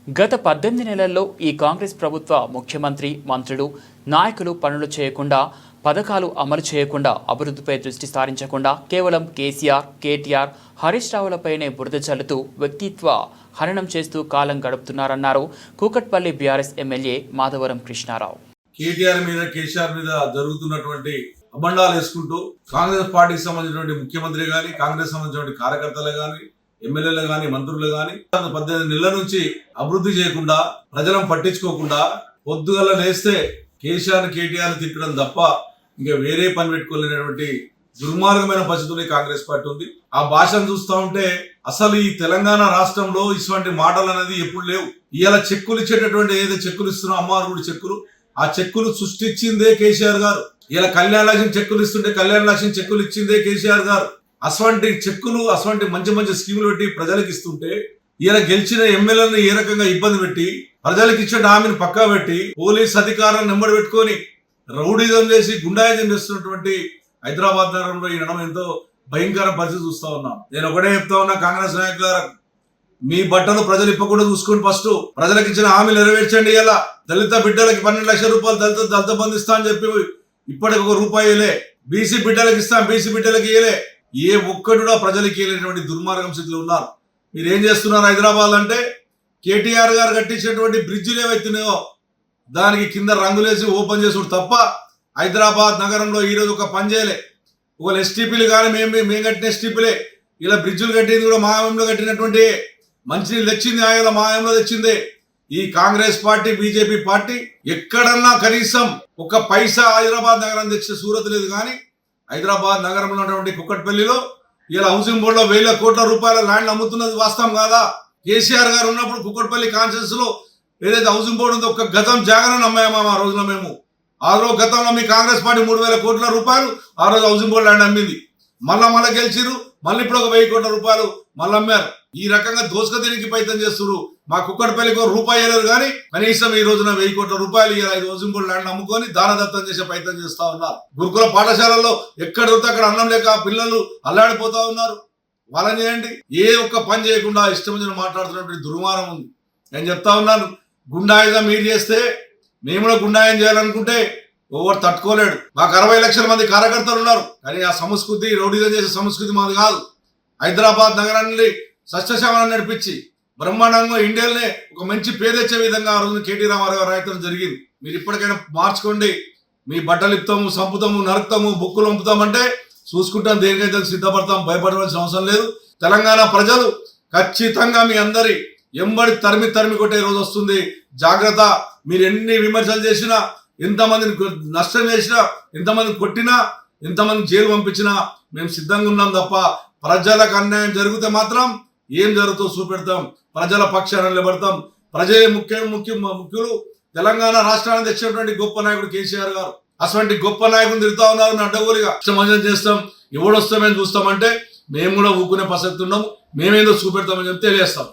గత 18 నెలల్లో ఈ కాంగ్రెస్ ప్రభుత్వ ముఖ్యమంత్రి, మంత్రులు, నాయకులు పనులు చేయకుండా, పథకాలు అమలు చేయకుండా, అభివృద్ధిపై దృష్టి సారించకుండా కేవలం కేసీఆర్, కేటీఆర్, హరీష్ రావులపైనే బురద చల్లుతూ వ్యక్తిత్వ హననం చేస్తూ కాలం గడుపుతున్నారన్నారు కూకట్పల్లి బీఆర్ఎస్ ఎమ్మెల్యే మాధవరం కృష్ణారావు. కేటీఆర్ మీద, కేసీఆర్ మీద జరుగుతున్నటువంటి అబండాలు వేసుకుంటూ కాంగ్రెస్ పార్టీకి సంబంధించినటువంటి ముఖ్యమంత్రి గాని, కాంగ్రెస్ సంబంధించినటువంటి కార్యకర్తలు గాని, ఎమ్మెల్యేలు గాని, మంత్రులు గాని 18 నెలల నుంచి అభివృద్ధి చేయకుండా, ప్రజలను పట్టించుకోకుండా, పొద్దుగల లేస్తే కేసీఆర్, కేటీఆర్ తిట్టడం తప్ప ఇంకా వేరే పని పెట్టుకోలేనటువంటి దుర్మార్గమైన పరిస్థితుల్లో కాంగ్రెస్ పార్టీ ఉంది. ఆ భాషను చూస్తూ ఉంటే అసలు ఈ తెలంగాణ రాష్ట్రంలో ఇటువంటి మాటలు అనేది ఎప్పుడు లేవు. ఇవాళ చెక్కులు ఇచ్చేటటువంటి ఏదైతే చెక్కులు ఇస్తున్నారో అమ్మవారు చెక్కులు, ఆ చెక్కులు సృష్టించిందే కేసీఆర్ గారు. ఇలా కళ్యాణ లక్ష్యం చెక్కులు ఇస్తుంటే కళ్యాణ లక్ష్యం చెక్కులు ఇచ్చిందే కేసీఆర్ గారు. అటువంటి చెక్కులు, అటువంటి మంచి మంచి స్కీములు పెట్టి ప్రజలకు ఇస్తుంటే ఈయన గెలిచిన ఎమ్మెల్యేలను ఏ రకంగా ఇబ్బంది పెట్టి, ప్రజలకు ఇచ్చిన హామీని పక్కా పెట్టి, పోలీస్ అధికారులను నెంబడి పెట్టుకొని రౌడీజం చేసి గుండాయిజం చేస్తున్నటువంటి హైదరాబాద్ నగరంలో ఈ నడమ ఎంతో భయంకర పరిస్థితి చూస్తా ఉన్నాం. నేను ఒకటే చెప్తా ఉన్నా, కాంగ్రెస్ నాయకులారా, మీ బట్టలు ప్రజలు ఇప్పకుండా చూసుకుని ఫస్ట్ ప్రజలకు ఇచ్చిన హామీలు నెరవేర్చండి. ఇలా దళిత బిడ్డలకి 12 లక్షల రూపాయలు దళిత బంధు ఇస్తా అని చెప్పి ఇప్పటికి ₹1 బీసీ బిడ్డలకు ఇస్తాం, బీసీ బిడ్డలకి ఇయలే. ఏ ఒక్కడు కూడా ప్రజలకి ఇవ్వలేనటువంటి దుర్మార్గం స్థితిలో ఉన్నారు. మీరు ఏం చేస్తున్నారు హైదరాబాద్ అంటే, కేటీఆర్ గారు కట్టించినటువంటి బ్రిడ్జిలు ఏవైతున్నాయో దానికి కింద రంగులేసి ఓపెన్ చేసుడు తప్ప హైదరాబాద్ నగరంలో ఈరోజు ఒక పని చేయలే. ఒకవేళ ఎస్టీపీలు కానీ మేము కట్టిన ఎస్టీపీలే. ఇలా బ్రిడ్జిలు కట్టింది కూడా మా హయాంలో కట్టినటువంటి, మంచినీళ్ళు తెచ్చింది ఆయన మా హయాంలో తెచ్చిందే. ఈ కాంగ్రెస్ పార్టీ, బీజేపీ పార్టీ ఎక్కడన్నా కనీసం ఒక పైసా హైదరాబాద్ నగరం తెచ్చే సూరత్ లేదు. కానీ హైదరాబాద్ నగరంలో ఉన్నటువంటి కుక్కట్పల్లిలో ఇలా హౌసింగ్ బోర్డులో ₹1,000 కోట్ల ల్యాండ్ అమ్ముతున్నది వాస్తవం కాదా? కేసీఆర్ గారు ఉన్నప్పుడు కుక్కట్పల్లి కాన్స్టిట్యూన్సీ లో ఏదైతే హౌసింగ్ బోర్డు ఉందో ఒక్క గతం జాగరణ అమ్మాయమా ఆ రోజున మేము. ఆ రోజు గతంలో మీ కాంగ్రెస్ పార్టీ ₹3,000 కోట్ల ఆ రోజు హౌసింగ్ బోర్డు ల్యాండ్ అమ్మింది. మళ్ళా గెలిచిరు, మళ్ళీ ఇప్పుడు ఒక ₹1,000 కోట్ల మళ్ళీ అమ్మారు. ఈ రకంగా దోసుక తిరిగి ప్రయత్నం చేస్తున్నారు. మా కుక్కట్పల్లికి ₹1 వేయలేరు కానీ కనీసం ఈ రోజున ₹1,000 కోట్ల ఈ హౌసింగ్ బోర్డు ల్యాండ్ అమ్ముకొని దానదత్తం చేసే ప్రయత్నం చేస్తా ఉన్నారు. గురుకుల పాఠశాలల్లో ఎక్కడ దొరికితే అక్కడ అన్నం లేక పిల్లలు అల్లాడిపోతా ఉన్నారు. వాళ్ళని చేయండి. ఏ ఒక్క పని చేయకుండా ఇష్టం వచ్చిన మాట్లాడుతున్నటువంటి దుర్మార్గం ఉంది. నేను చెప్తా ఉన్నాను, గుండాయిజం మీరు చేస్తే మేము కూడా గుండాయం చేయాలనుకుంటే ఎవరు తట్టుకోలేడు. మాకు 60 లక్షల మంది కార్యకర్తలు ఉన్నారు. కానీ ఆ సంస్కృతి, రౌడీజం చేసే సంస్కృతి మాది కాదు. హైదరాబాద్ నగరాన్ని సస్యశ్యామలం నడిపించి బ్రహ్మాండంగా ఇండియాలోనే ఒక మంచి పేరు తెచ్చే విధంగా ఆ రోజున కేటీ రామారావు గారు రాయటం జరిగింది. మీరు ఇప్పటికైనా మార్చుకోండి. మీ బట్టలు ఇప్పుతాము, సంపుతాము, నరుకుతాము, బొక్కులు పంపుతామంటే చూసుకుంటాం, దేనికైతే సిద్ధపడతాం, భయపడవలసిన అవసరం లేదు. తెలంగాణ ప్రజలు ఖచ్చితంగా మీ అందరి ఎంబడి తరిమి కొట్టే రోజు వస్తుంది. జాగ్రత్త. మీరు ఎన్ని విమర్శలు చేసినా, ఎంతమందిని నష్టం చేసినా, ఎంతమందిని కొట్టినా, ఎంతమంది జైలు పంపించినా మేము సిద్ధంగా ఉన్నాం తప్ప ప్రజలకు అన్యాయం జరిగితే మాత్రం ఏం జరుగుతుందో చూపెడతాం. ప్రజల పక్షాన నిలబడతాం. ప్రజలే ముఖ్యులు. తెలంగాణ రాష్ట్రాన్ని తెచ్చినటువంటి గొప్ప నాయకుడు కేసీఆర్ గారు. అటువంటి గొప్ప నాయకుడు తిరుగుతా ఉన్నారు అడ్డగోలుగా. ఇష్టం చేస్తాం, ఎవడొస్తామని చూస్తామంటే మేము కూడా ఊకునే ప్రసక్తి ఉన్నాము. మేమేదో చూపెడతామని చెప్పి తెలియజేస్తాం.